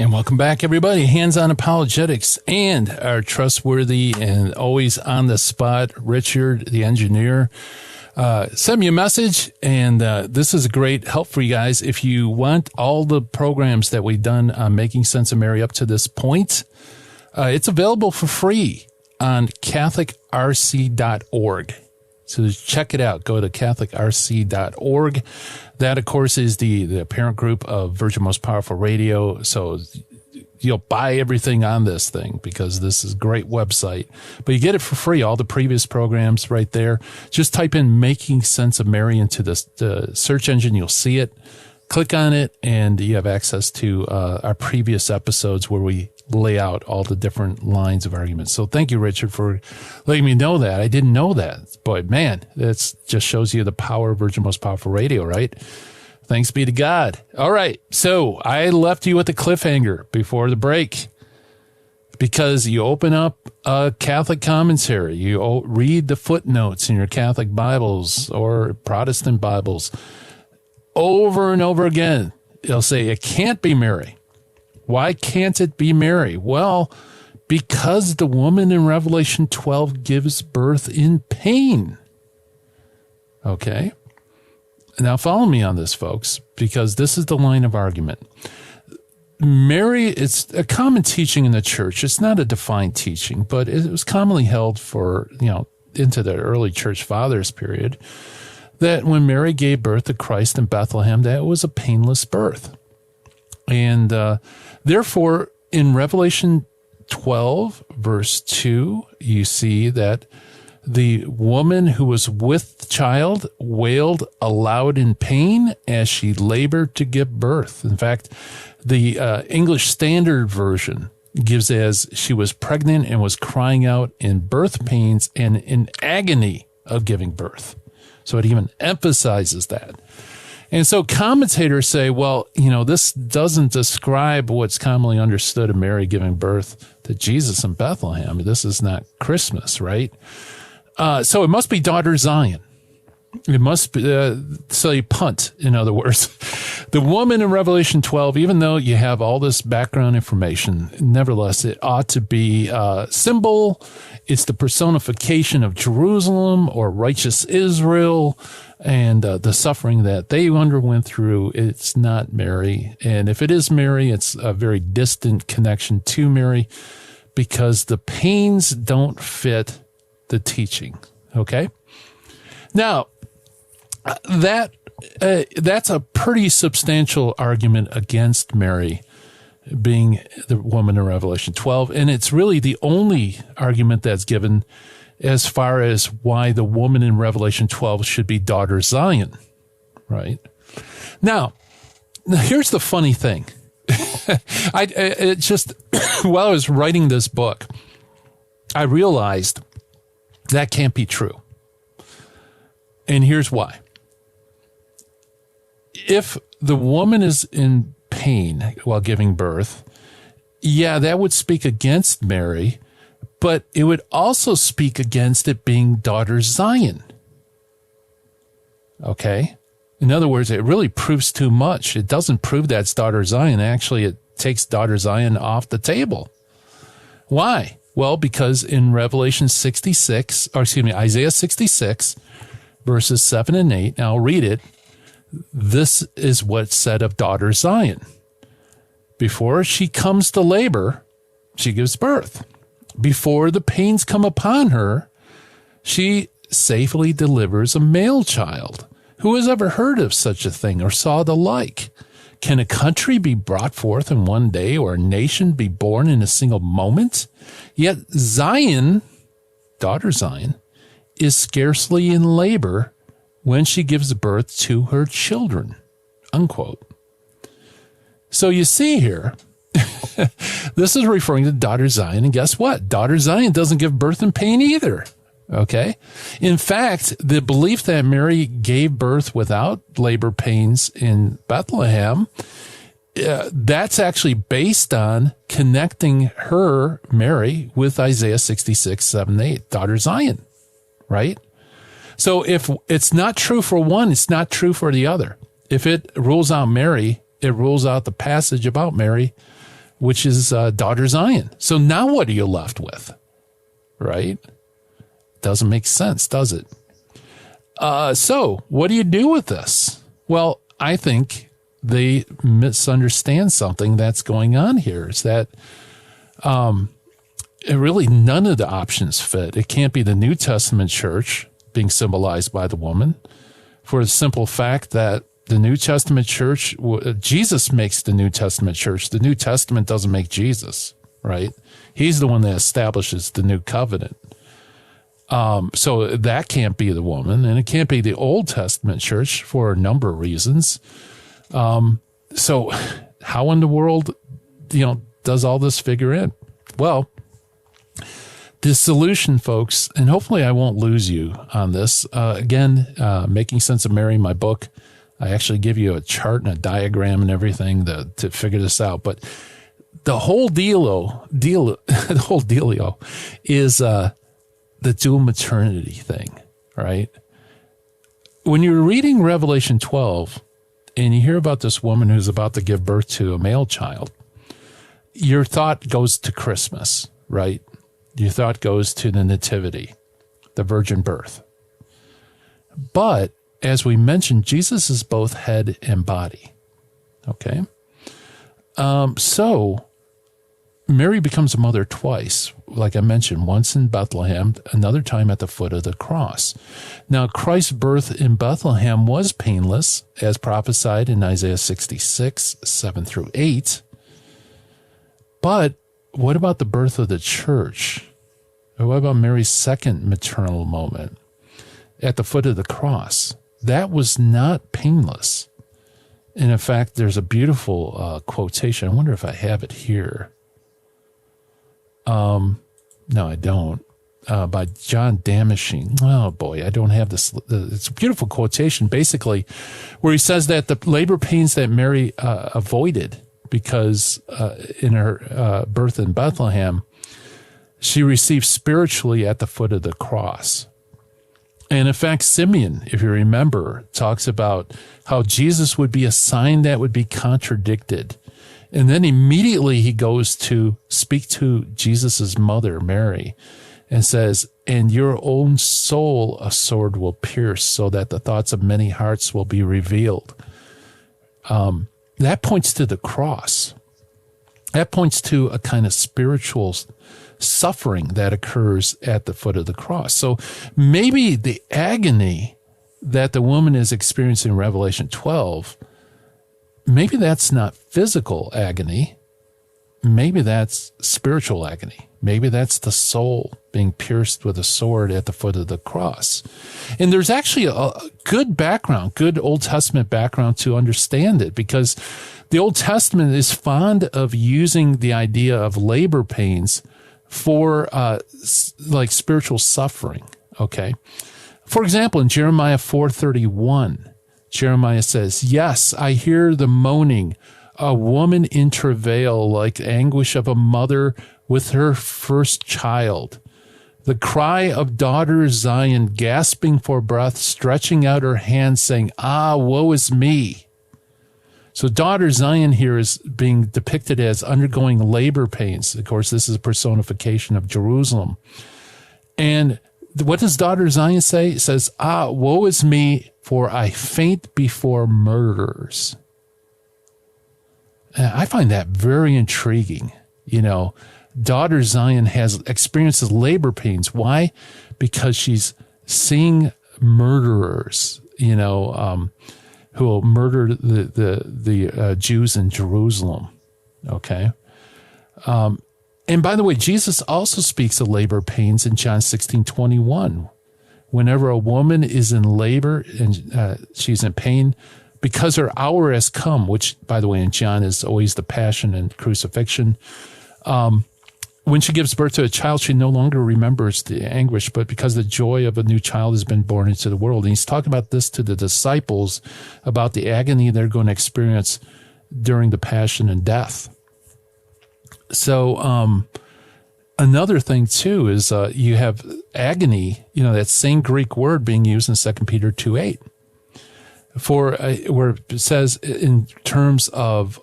And welcome back, everybody. Hands-on Apologetics and our trustworthy and always on the spot, Richard, the engineer, sent me a message, and this is a great help for you guys. If you want all the programs that we've done on Making Sense of Mary up to this point, it's available for free on CatholicRC.org. So check it out. Go to CatholicRC.org. That, of course, is the parent group of Virgin Most Powerful Radio. So you'll buy everything on this thing because this is a great website. But you get it for free, all the previous programs right there. Just type in Making Sense of Mary into the search engine. You'll see it. Click on it, and you have access to our previous episodes where we lay out all the different lines of arguments. So thank you, Richard, for letting me know that. I didn't know that. But man, that just shows you the power of Virgin Most Powerful Radio, right? Thanks be to God. All right. So I left you with a cliffhanger before the break because you open up a Catholic commentary. You read the footnotes in your Catholic Bibles or Protestant Bibles over and over again. They'll say, it can't be Mary. Why can't it be Mary? Well, because the woman in Revelation 12 gives birth in pain. Okay. Now follow me on this, folks, because this is the line of argument. Mary, it's a common teaching in the church. It's not a defined teaching, but it was commonly held for, into the early church fathers period, that when Mary gave birth to Christ in Bethlehem, that it was a painless birth. And therefore, in Revelation 12, verse 2, you see that the woman who was with child wailed aloud in pain as she labored to give birth. In fact, the English Standard Version gives as she was pregnant and was crying out in birth pains and in agony of giving birth. So it even emphasizes that. And so commentators say, well, this doesn't describe what's commonly understood of Mary giving birth to Jesus in Bethlehem. This is not Christmas, right? So it must be daughter Zion. It must be, so you punt, in other words. The woman in Revelation 12, even though you have all this background information, nevertheless, it ought to be a symbol. It's the personification of Jerusalem or righteous Israel and the suffering that they underwent through. It's not Mary. And if it is Mary, it's a very distant connection to Mary because the pains don't fit the teaching. Okay? Now, that's a pretty substantial argument against Mary being the woman in Revelation 12, and it's really the only argument that's given as far as why the woman in Revelation 12 should be daughter Zion, right? Now, here's the funny thing. While I was writing this book, I realized that can't be true. And here's why. If the woman is in pain while giving birth, yeah, that would speak against Mary, but it would also speak against it being daughter Zion. Okay? In other words, it really proves too much. It doesn't prove that's daughter Zion. Actually, it takes daughter Zion off the table. Why? Well, because in Isaiah 66, verses 7 and 8, now I'll read it. This is what's said of daughter Zion. Before she comes to labor, she gives birth. Before the pains come upon her, she safely delivers a male child. Who has ever heard of such a thing or saw the like? Can a country be brought forth in one day or a nation be born in a single moment? Yet Zion, daughter Zion, is scarcely in labor when she gives birth to her children, unquote. So you see here, this is referring to daughter Zion, and guess what? Daughter Zion doesn't give birth in pain either, okay? In fact, the belief that Mary gave birth without labor pains in Bethlehem, that's actually based on connecting her, Mary, with Isaiah 66, 7, 8, daughter Zion, right? So if it's not true for one, it's not true for the other. If it rules out Mary, it rules out the passage about Mary which is daughter Zion. So now what are you left with? Right? Doesn't make sense, does it? So what do you do with this? Well, I think they misunderstand something that's going on here. Is that really none of the options fit. It can't be the New Testament church being symbolized by the woman, for the simple fact that the New Testament church, Jesus makes the New Testament church. The New Testament doesn't make Jesus, right? He's the one that establishes the new covenant. So that can't be the woman, and it can't be the Old Testament church for a number of reasons. So how in the world, does all this figure in? Well, the solution, folks, and hopefully I won't lose you on this. Again, Making Sense of Mary, my book, I actually give you a chart and a diagram and everything to figure this out. But the whole dealio is the dual maternity thing, right? When you're reading Revelation 12 and you hear about this woman who's about to give birth to a male child, your thought goes to Christmas, right? Your thought goes to the nativity, the virgin birth. But as we mentioned, Jesus is both head and body. Okay. So Mary becomes a mother twice, like I mentioned, once in Bethlehem, another time at the foot of the cross. Now, Christ's birth in Bethlehem was painless, as prophesied in Isaiah 66, 7 through 8. But what about the birth of the church? Or what about Mary's second maternal moment at the foot of the cross? That was not painless. And in fact, there's a beautiful quotation. I wonder if I have it here. No, I don't. By John Damascene. Oh boy, I don't have this. It's a beautiful quotation, basically, where he says that the labor pains that Mary avoided because in her birth in Bethlehem, she received spiritually at the foot of the cross. And in fact, Simeon, if you remember, talks about how Jesus would be a sign that would be contradicted. And then immediately he goes to speak to Jesus' mother, Mary, and says, "And your own soul a sword will pierce, so that the thoughts of many hearts will be revealed." That points to the cross. That points to a kind of spiritual suffering that occurs at the foot of the cross. So maybe the agony that the woman is experiencing in Revelation 12, maybe that's not physical agony. Maybe that's spiritual agony. Maybe that's the soul being pierced with a sword at the foot of the cross. And there's actually a good background, good Old Testament background to understand it, because the Old Testament is fond of using the idea of labor pains for like spiritual suffering. Okay. For example, in Jeremiah 4:31, Jeremiah says, "Yes, I hear the moaning, a woman in travail, like anguish of a mother with her first child. The cry of daughter Zion, gasping for breath, stretching out her hands, saying, 'Ah, woe is me.'" So daughter Zion here is being depicted as undergoing labor pains. Of course, this is a personification of Jerusalem. And what does daughter Zion say? It says, "Ah, woe is me, for I faint before murderers." And I find that very intriguing. Daughter Zion experiences labor pains. Why? Because she's seeing murderers, who will murder the Jews in Jerusalem. Okay. And by the way, Jesus also speaks of labor pains in John 16:21. Whenever a woman is in labor and she's in pain because her hour has come, which, by the way, in John is always the passion and crucifixion. When she gives birth to a child, she no longer remembers the anguish, but because the joy of a new child has been born into the world. And he's talking about this to the disciples, about the agony they're going to experience during the passion and death. So another thing, too, is you have agony, that same Greek word being used in 2 Peter 2:8. Where it says in terms of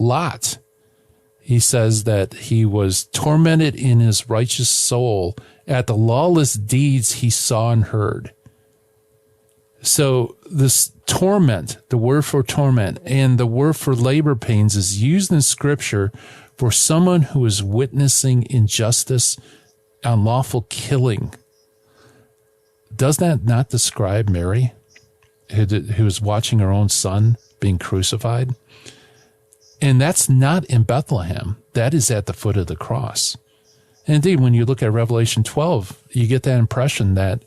Lot, he says that he was tormented in his righteous soul at the lawless deeds he saw and heard. So this torment, the word for torment and the word for labor pains is used in Scripture for someone who is witnessing injustice, unlawful killing. Does that not describe Mary, who is watching her own son being crucified? And that's not in Bethlehem. That is at the foot of the cross. And indeed, when you look at Revelation 12, you get that impression that,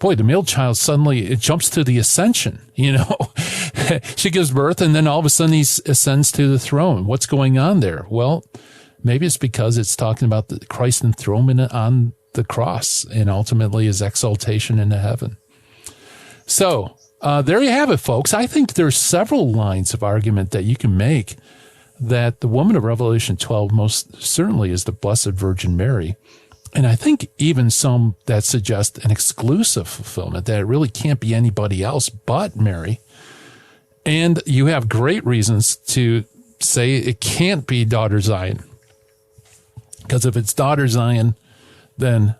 boy, the male child suddenly, it jumps to the ascension, She gives birth, and then all of a sudden he ascends to the throne. What's going on there? Well, maybe it's because it's talking about Christ's enthronement on the cross and ultimately his exaltation into heaven. So there you have it, folks. I think there's several lines of argument that you can make that the woman of Revelation 12 most certainly is the Blessed Virgin Mary. And I think even some that suggest an exclusive fulfillment, that it really can't be anybody else but Mary. And you have great reasons to say it can't be daughter Zion. Because if it's daughter Zion, then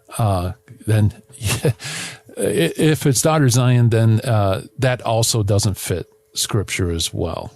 if it's daughter Zion, then that also doesn't fit Scripture as well.